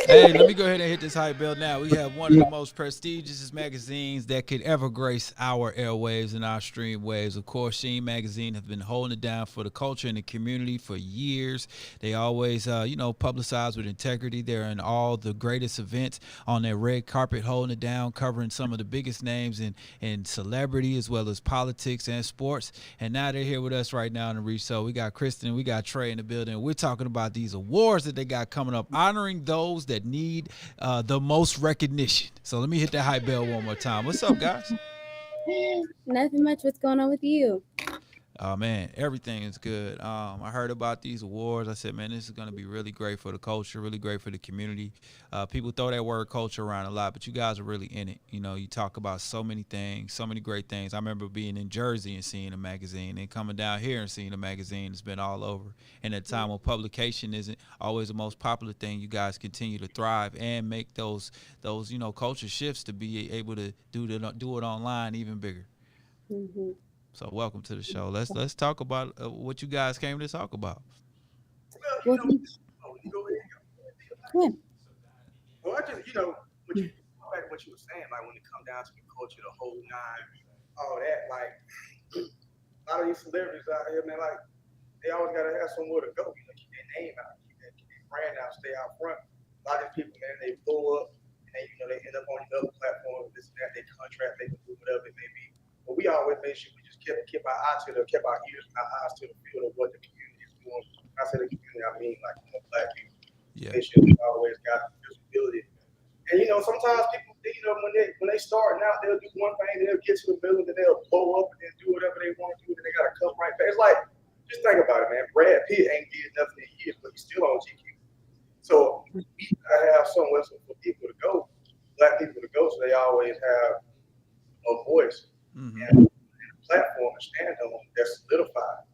Hey, let me go ahead and hit this hype bell now. We have one of the most prestigious magazines that could ever grace our airwaves and our stream waves. Of course, Sheen Magazine has been holding it down for the culture and the community for years. They always, publicize with integrity. They're in all the greatest events on their red carpet, holding it down, covering some of the biggest names in celebrity as well as politics and sports. And now they're here with us right now in the Reec Show. We got Kristyn, we got Trey in the building. We're talking about these awards that they got coming up, honoring those that need the most recognition. So let me hit that hype bell one more time. What's up, guys? Nothing much. What's going on with you? Oh, man, everything is good. I heard about these awards. I said, man, this is going to be really great for the culture, really great for the community. People throw that word culture around a lot, but you guys are really in it. You know, you talk about so many things, so many great things. I remember being in Jersey and seeing a magazine, and coming down here and seeing a magazine. It's been all over. And at a time when publication isn't always the most popular thing, you guys continue to thrive and make those culture shifts to be able to do it online even bigger. Mm-hmm. So welcome to the show. Let's talk about what you guys came to talk about. Well, Well, I just, what you were saying, like when it comes down to the culture, the whole nine, all that, like a lot of these celebrities out here, man, like they always gotta have somewhere to go. Keep their name out, keep their brand out, stay out front. A lot of these people, man, they blow up and they end up on another platform, this and that, they contract, they can do whatever it may be. But we always made sure we just kept our eyes kept our ears and our eyes to the field of what the community is doing. When I say the community, I mean like Black people. Yeah. Make sure we always got visibility. And sometimes people, when they start out, they'll do one thing, they'll get to the middle, then they'll blow up and then do whatever they want to do, and they gotta come right back. It's like, just think about it, man. Brad Pitt ain't did nothing in years, but he's still on GQ. So we gotta have somewhere for people to go, Black people to go, so they always have a voice. Mm-hmm. And a platform to stand on that's solidified,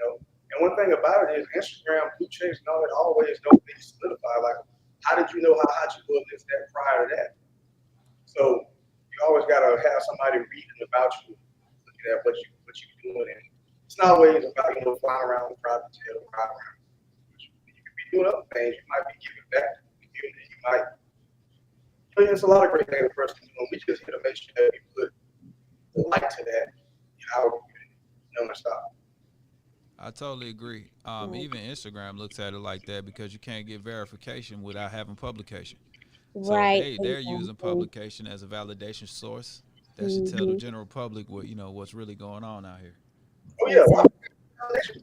And one thing about it is Instagram, blue checks, and all that always don't be solidified. Like, how did you know how hot you were this, that, prior to that? So you always gotta have somebody reading about you, looking at what you're doing, and it's not always about flying around with private jet or riding around. You could be doing other things. You might be giving back to the community. You might. There's a lot of great things for us to do. We just here to make sure that we put the light to that in our community. Stop. I totally agree. Even Instagram looks at it like that because you can't get verification without having publication. So right. they're using publication as a validation source that should tell the general public what's really going on out here. Oh yeah, well, you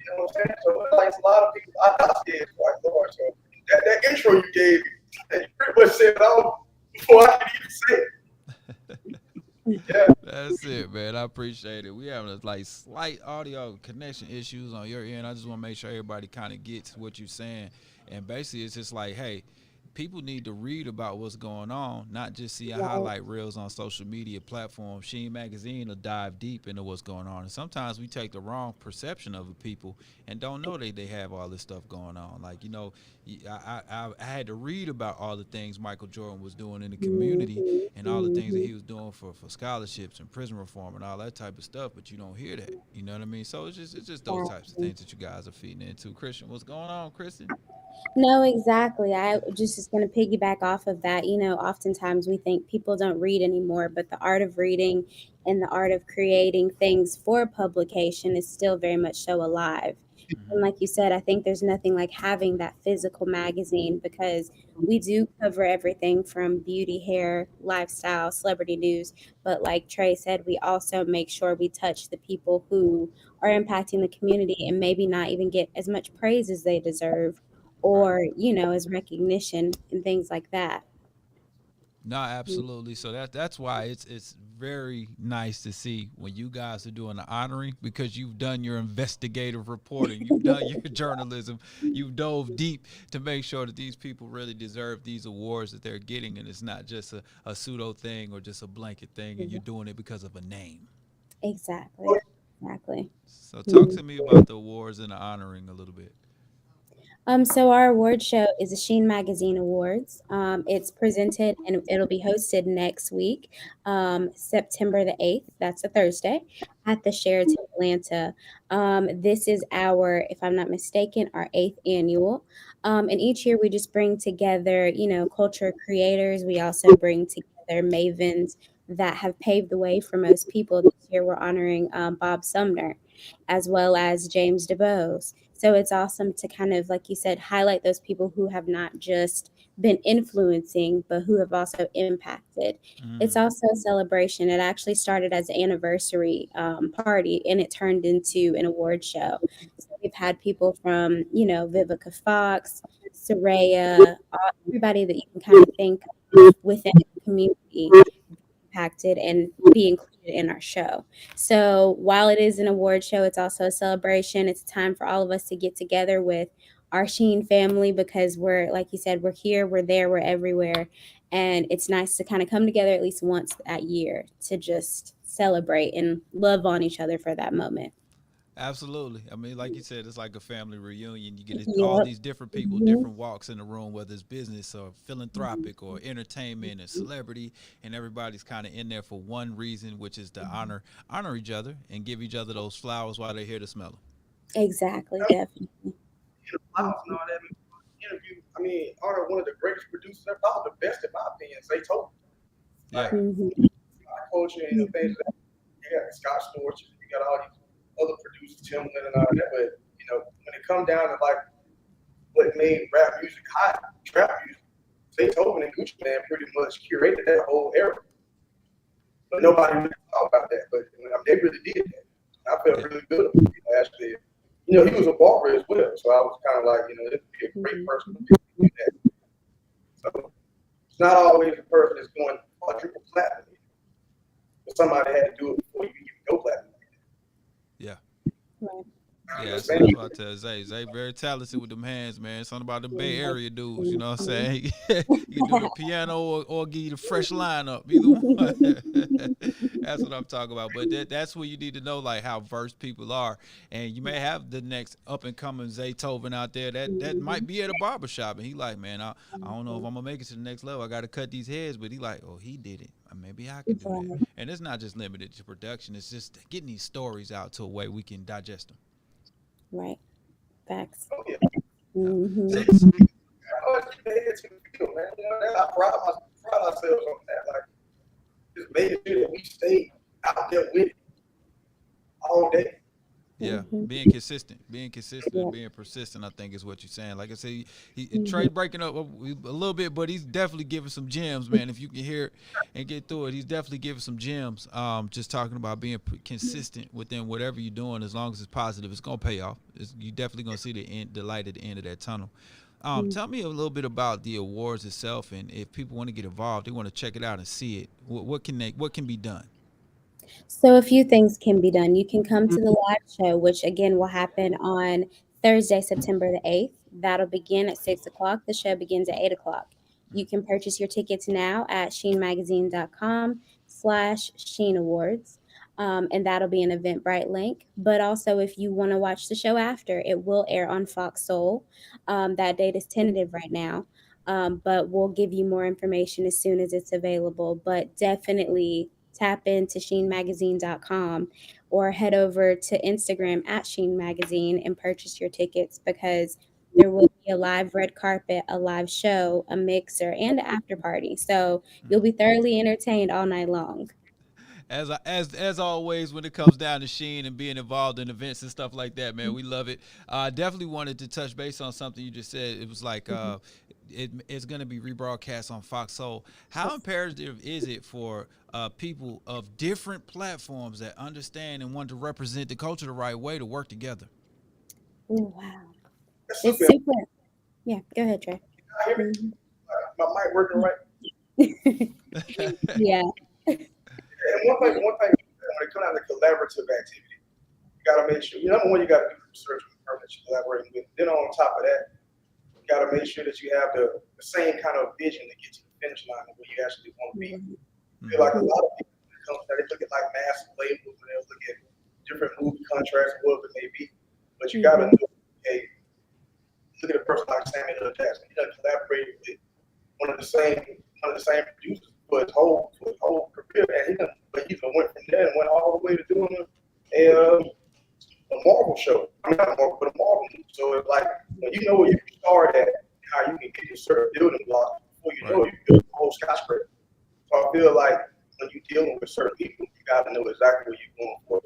know what I'm saying? So like a lot of people, I see it quite large. So that intro you gave, you pretty much said it all before I could even say it. Yeah. That's it, man. I appreciate it. We having slight audio connection issues on your end. I just want to make sure everybody kind of gets what you're saying. And basically, it's just like, hey, people need to read about what's going on, not just see highlight reels on social media platforms. Sheen Magazine will dive deep into what's going on. And sometimes we take the wrong perception of the people and don't know they have all this stuff going on. Like, I had to read about all the things Michael Jordan was doing in the community and all the things that he was doing for scholarships and prison reform and all that type of stuff, but you don't hear that. You know what I mean? So it's just those types of things that you guys are feeding into. Kristyn, what's going on, Kristyn? No, exactly. I just going to piggyback off of that. Oftentimes we think people don't read anymore, but the art of reading and the art of creating things for publication is still very much so alive. And like you said, I think there's nothing like having that physical magazine because we do cover everything from beauty, hair, lifestyle, celebrity news. But like Trey said, we also make sure we touch the people who are impacting the community and maybe not even get as much praise as they deserve or, as recognition and things like that. No, absolutely. So that's why it's very nice to see when you guys are doing the honoring because you've done your investigative reporting, you've done your journalism, you've dove deep to make sure that these people really deserve these awards that they're getting, and it's not just a pseudo thing or just a blanket thing, and you're doing it because of a name. Exactly. So talk to me about the awards and the honoring a little bit. So our award show is the Sheen Magazine Awards. It's presented and it'll be hosted next week, September the 8th. That's a Thursday at the Sheraton Atlanta. This is our, if I'm not mistaken, our 8th annual. And each year we just bring together, culture creators. We also bring together mavens that have paved the way for most people. This year we're honoring Bob Sumner as well as James DeBose. So it's awesome to kind of, like you said, highlight those people who have not just been influencing, but who have also impacted. It's Mm. also a celebration. It actually started as an anniversary party and it turned into an award show. So we've had people from, Vivica Fox, Soraya, everybody that you can kind of think of within the community impacted and be included in our show. So while it is an award show, it's also a celebration. It's time for all of us to get together with our Sheen family because we're, like you said, we're here, we're there, we're everywhere. And it's nice to kind of come together at least once that year to just celebrate and love on each other for that moment. Absolutely. I mean, like you said, it's like a family reunion. You get all Yep. these different people, Mhm. different walks in the room, whether it's business or philanthropic or entertainment and celebrity, and everybody's kind of in there for one reason, which is to honor each other and give each other those flowers while they're here to smell them. Exactly, definitely. Flowers and all that. Interview. I mean, Arnold, one of the greatest producers ever, probably the best in my opinion. They told me. Yeah. Like Mhm. culture and things like that. You got Scott Storch, you got all these other producers, Timbaland and all that. But when it comes down to like what made rap music hot, trap music, Beethoven and Gucci Man pretty much curated that whole era. But nobody really thought about that. But they really did that. I felt Yeah. really good about it. Actually, he was a barber as well, so I was kind of like, this would be a great Mhm. person to do that. So it's not always the person that's going quadruple platinum. But somebody had to do it before you even go platinum. Yeah. Right. I'm Yeah, just so that's saying. what I tell Zay. Zay very talented with them hands, man. Something about the Bay Mhm. Area dudes, you know what I'm Mhm. saying? He can do the piano or give you the fresh lineup, either one. That's what I'm talking about. But that's where you need to know like how versed people are. And you may have the next up and coming Zaytoven out there that might Mhm. be at a barbershop and he like, man, I don't know if Mhm. I'm gonna make it to the next level. I gotta cut these heads, but he like, oh, he did it. Maybe I can do that. Right. And it's not just limited to production, it's just getting these stories out to a way we can digest them. Right. Facts. Oh yeah. Yeah. Hmm. So, I always keep their head to the field, man. I pride ourselves on that. Like just making sure that we stay out there with it all day. yeah, Hmm. being consistent, and Yeah. being persistent. I think is what you're saying. Like I said, he Hmm. Trey breaking up a little bit, but he's definitely giving some gems, man. If you can hear it and get through it, he's definitely giving some gems. Just talking about being consistent within whatever you're doing, as long as it's positive, it's gonna pay off. You definitely gonna see the light at the end of that tunnel. Tell me a little bit about the awards itself, and if people want to get involved, they want to check it out and see it. What can be done? So a few things can be done. You can come to the live show, which again will happen on Thursday, September the 8th. That'll begin at 6 o'clock. The show begins at 8 o'clock. You can purchase your tickets now at sheenmagazine.com/Sheen Awards. And that'll be an Eventbrite link. But also, if you want to watch the show after, it will air on Fox Soul. That date is tentative right now. But we'll give you more information as soon as it's available. But definitely tap into sheenmagazine.com or head over to Instagram at Sheen Magazine and purchase your tickets because there will be a live red carpet, a live show, a mixer, and an after party. So you'll be thoroughly entertained all night long. As always, when it comes down to Sheen and being involved in events and stuff like that, man, we love it. I definitely wanted to touch base on something you just said. It was like Mhm. it's going to be rebroadcast on Fox Soul. How Yes. imperative is it for people of different platforms that understand and want to represent the culture the right way to work together? Oh, wow. That's It's super. super. Yeah, go ahead, Trey. I hear me. Mhm. My mic working right. Yeah. And one thing, when it comes down to collaborative activity, you gotta make sure. Number one, you gotta do research with the person that you're collaborating with. Then on top of that, you gotta make sure that you have the same kind of vision to get to the finish line where you actually want to be. I feel like a lot of people, when it comes to that, they look at like massive labels and they'll look at different movie contracts, whatever it may be. But you gotta Mhm. know, okay, look at a person like Samuel L. Jackson. He done collaborated with one of the same producers for his whole career, and he went from there and went all the way to doing a Marvel show. I mean, not a Marvel, but a Marvel movie. So it's like, when you know where you can start at, how you can get to certain building blocks before you know you build a whole skyscraper. So I feel like when you're dealing with certain people, you got to know exactly what you're going for.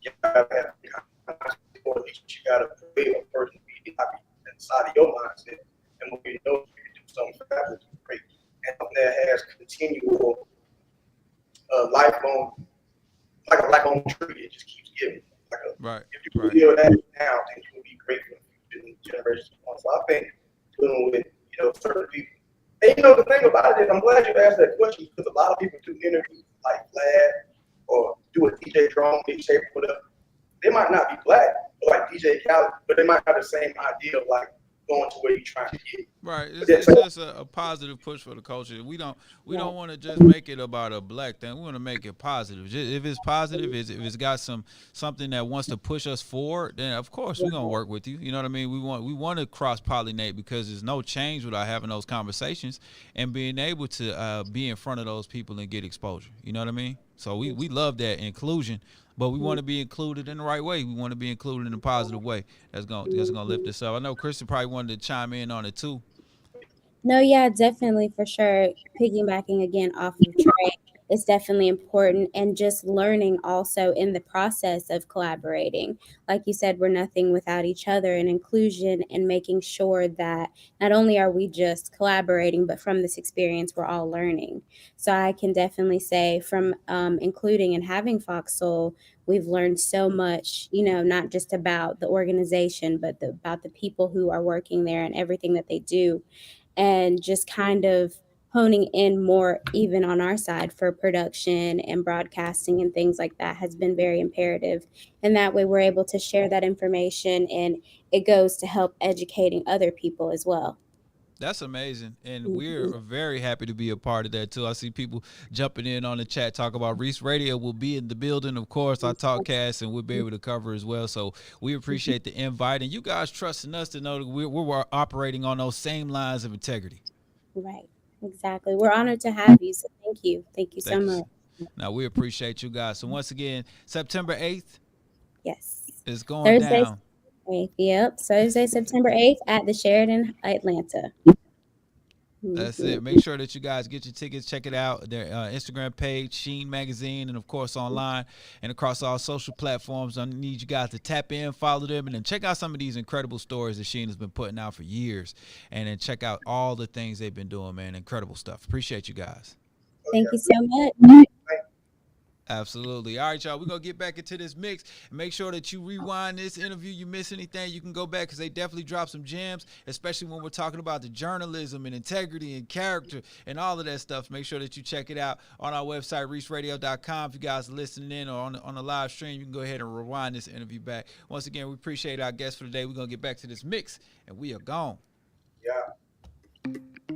You got to have you got to create a person to be happy inside of your mindset. And when you know you can do something fabulous and great, and something that has continual, lifelong, like a lifelong tree, it just keeps giving. If you build that now, then you will be great for the generations to come. So I think dealing with certain people. And the thing about it is, I'm glad you asked that question, because a lot of people do interviews like Vlad or do a DJ drum mixtape or whatever. They might not be black, or like DJ Khaled, but they might have the same idea of like going to where you're trying to get. Right. It's just a positive push for the culture. We don't want to just make it about a black thing. We want to make it positive. If it's positive, if it's got something that wants to push us forward, then of course we're gonna work with you. You know what I mean? We want to cross pollinate, because there's no change without having those conversations and being able to be in front of those people and get exposure. You know what I mean? So we love that inclusion. But we want to be included in the right way. We want to be included in a positive way. That's gonna lift us up. I know Kristyn probably wanted to chime in on it too. No, yeah, definitely, for sure. Piggybacking again off of Trey, it's definitely important, and just learning also in the process of collaborating. Like you said, we're nothing without each other, and inclusion, and making sure that not only are we just collaborating, but from this experience, we're all learning. So I can definitely say from including and having Fox Soul, we've learned so much, not just about the organization, but about the people who are working there and everything that they do. And just kind of honing in more even on our side for production and broadcasting and things like that has been very imperative. And that way we're able to share that information, and it goes to help educating other people as well. That's amazing, and we're very happy to be a part of that too. I see people jumping in on the chat, talk about Reec Radio will be in the building. Of course, our talkcast, and we'll be able to cover as well. So we appreciate the invite, and you guys trusting us to know that we're operating on those same lines of integrity. Right, exactly. We're honored to have you. So thank you so much. Now we appreciate you guys. So once again, September 8th. Yes, it's going Thursday, down. 8th, yep. Thursday, September 8th at the Sheraton, Atlanta. That's it. Make sure that you guys get your tickets. Check it out. Their Instagram page, Sheen Magazine, and of course online and across all social platforms. I need you guys to tap in, follow them, and then check out some of these incredible stories that Sheen has been putting out for years. And then check out all the things they've been doing, man. Incredible stuff. Appreciate you guys. Thank you so much. Absolutely. All right, y'all. We're going to get back into this mix, and make sure that you rewind this interview. You miss anything, you can go back, because they definitely drop some gems, especially when we're talking about the journalism and integrity and character and all of that stuff. Make sure that you check it out on our website, reecradio.com. If you guys are listening in or on the live stream, you can go ahead and rewind this interview back. Once again, we appreciate our guests for today. We're going to get back to this mix, and we are gone. Yeah.